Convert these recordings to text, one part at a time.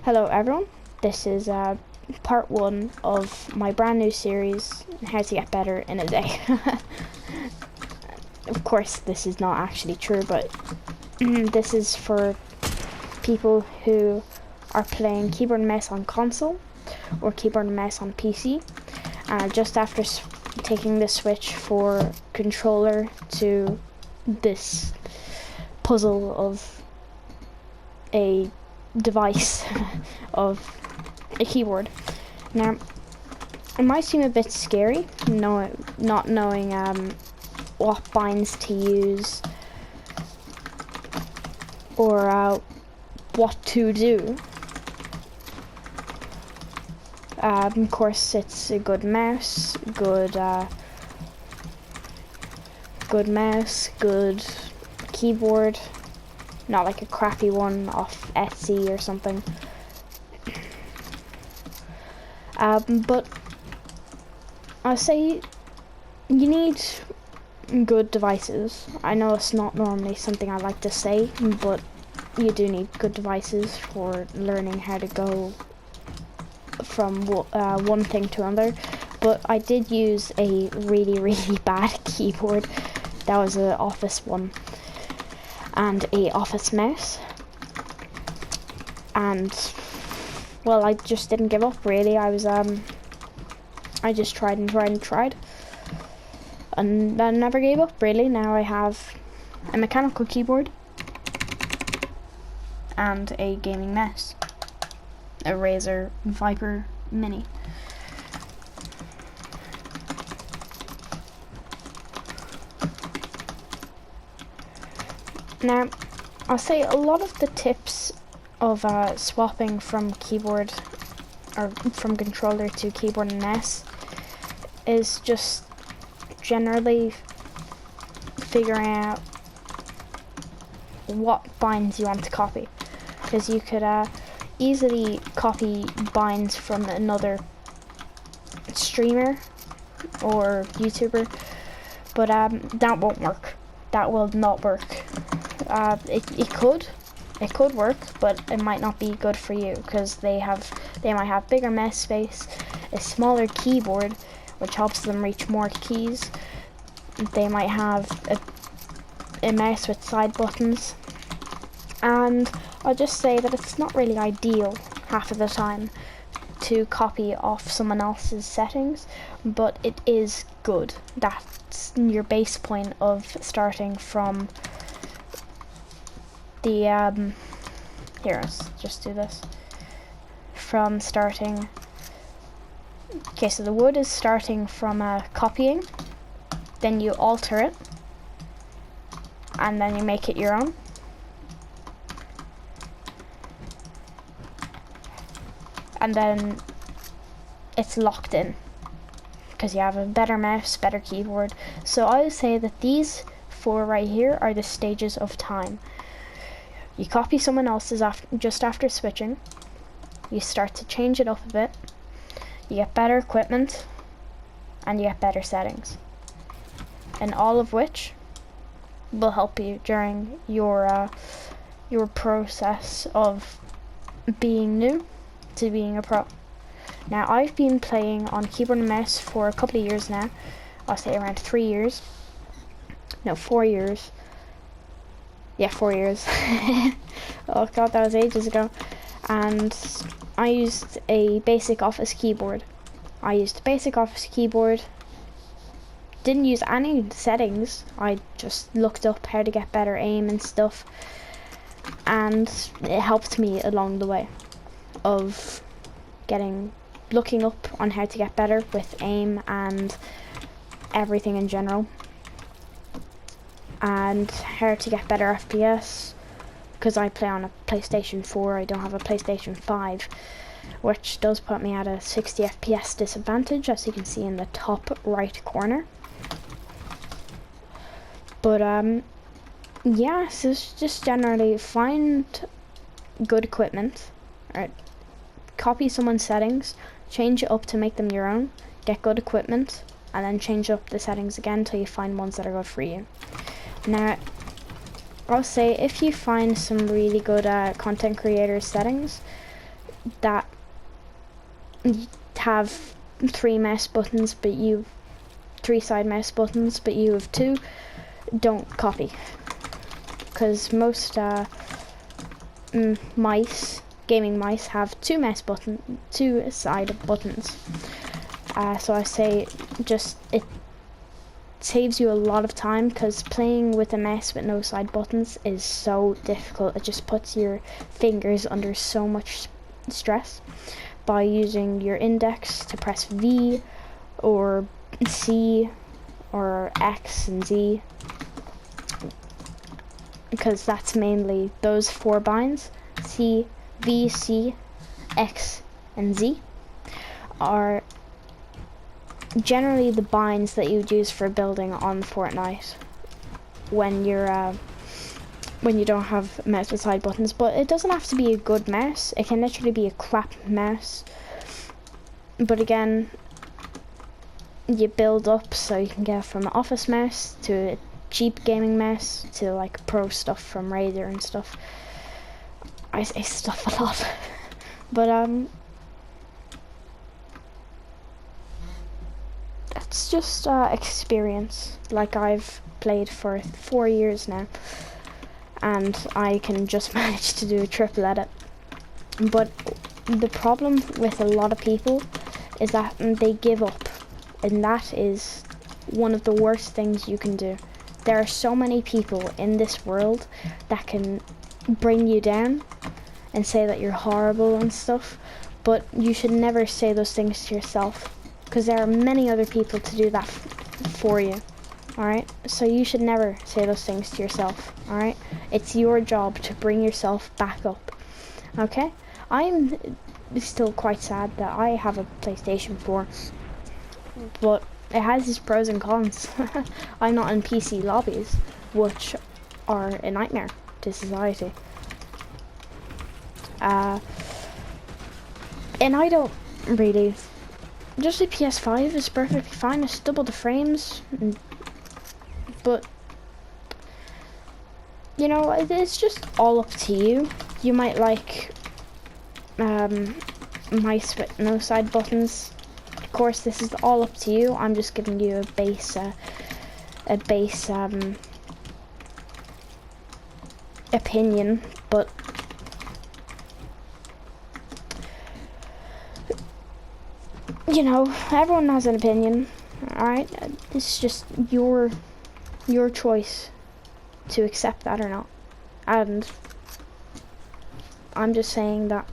Hello everyone, this is part 1 of my brand new series, How to Get Better in a Day. Of course this is not actually true, but this is for people who are playing keyboard and mouse on console or keyboard and mouse on PC. Just after taking the switch for controller to this puzzle of a device of a keyboard. Now, it might seem a bit scary, not knowing what binds to use or what to do. Of course, it's a good mouse, good keyboard. Not like a crappy one off Etsy or something. But I'll say you need good devices. I know it's not normally something I like to say, but you do need good devices for learning how to go from one thing to another. But I did use a really bad keyboard. That was an office one. And a office mouse, and well, I just didn't give up really. I just tried and I never gave up really. Now I have a mechanical keyboard and a gaming mouse, a Razer Viper Mini. Now, I'll say a lot of the tips of swapping from keyboard or from controller to keyboard and mouse is just generally figuring out what binds you want to copy, because you could easily copy binds from another streamer or YouTuber, but that won't work. That will not work. It could work, but it might not be good for you, because they might have bigger mouse space, a smaller keyboard, which helps them reach more keys. They might have a mouse with side buttons, and I'll just say that it's not really ideal half of the time to copy off someone else's settings, but it is good. That's your base point of starting from the here, let's just do this. From starting, okay, so the wood is starting from copying, then you alter it, and then you make it your own. And then it's locked in, because you have a better mouse, better keyboard. So I would say that these 4 right here are the stages of time. You copy someone else's just after switching. You start to change it up a bit. You get better equipment, and you get better settings. And all of which will help you during your process of being new to being a pro. Now, I've been playing on keyboard and mouse for a couple of years now. I'll say around 3 years. No, 4 years. Yeah, 4 years. Oh god, that was ages ago. And I used a basic office keyboard. Didn't use any settings. I just looked up how to get better aim and stuff. And it helped me along the way of looking up on how to get better with aim and everything in general. And how to get better FPS, because I play on a PlayStation 4, I don't have a PlayStation 5, which does put me at a 60 FPS disadvantage, as you can see in the top right corner. But yeah, so just generally find good equipment, or copy someone's settings, change it up to make them your own, get good equipment, and then change up the settings again until you find ones that are good for you. Now, I'll say if you find some really good content creator settings, that have three side mouse buttons, but you have two, don't copy. Because most gaming mice have two side buttons. So I say it saves you a lot of time, because playing with a mouse with no side buttons is so difficult. It just puts your fingers under so much stress. By using your index to press V or C or X and Z, because that's mainly those 4 binds, C, V, C, X and Z, are generally the binds that you would use for building on Fortnite when you don't have a mouse with side buttons. But it doesn't have to be a good mouse, it can literally be a crap mouse. But again, you build up, so you can get from an office mouse to a cheap gaming mouse to like pro stuff from Raider and stuff. I say stuff a lot. But it's just experience. Like, I've played for 4 years now, and I can just manage to do a triple edit. But the problem with a lot of people is that they give up, and that is one of the worst things you can do. There are so many people in this world that can bring you down and say that you're horrible and stuff, but you should never say those things to yourself, because there are many other people to do that for you. Alright, so you should never say those things to yourself. Alright, it's your job to bring yourself back up. Okay, I'm still quite sad that I have a PlayStation 4, but it has its pros and cons. I'm not in PC lobbies, which are a nightmare to society. And I don't really, just a PS5 is perfectly fine. It's double the frames, but you know, it's just all up to you. You might like mice with no side buttons. Of course, this is all up to you. I'm just giving you a base opinion, but you know, everyone has an opinion. Alright, it's just your choice to accept that or not. And I'm just saying that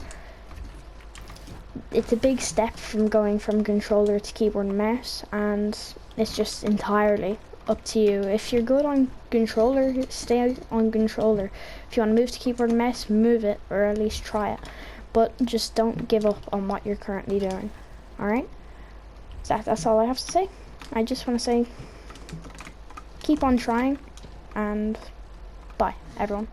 it's a big step from going from controller to keyboard and mouse, and it's just entirely up to you. If you're good on controller, stay on controller. If you want to move to keyboard and mouse, move it, or at least try it. But just don't give up on what you're currently doing. Alright? That's all I have to say. I just want to say, keep on trying, and bye, everyone.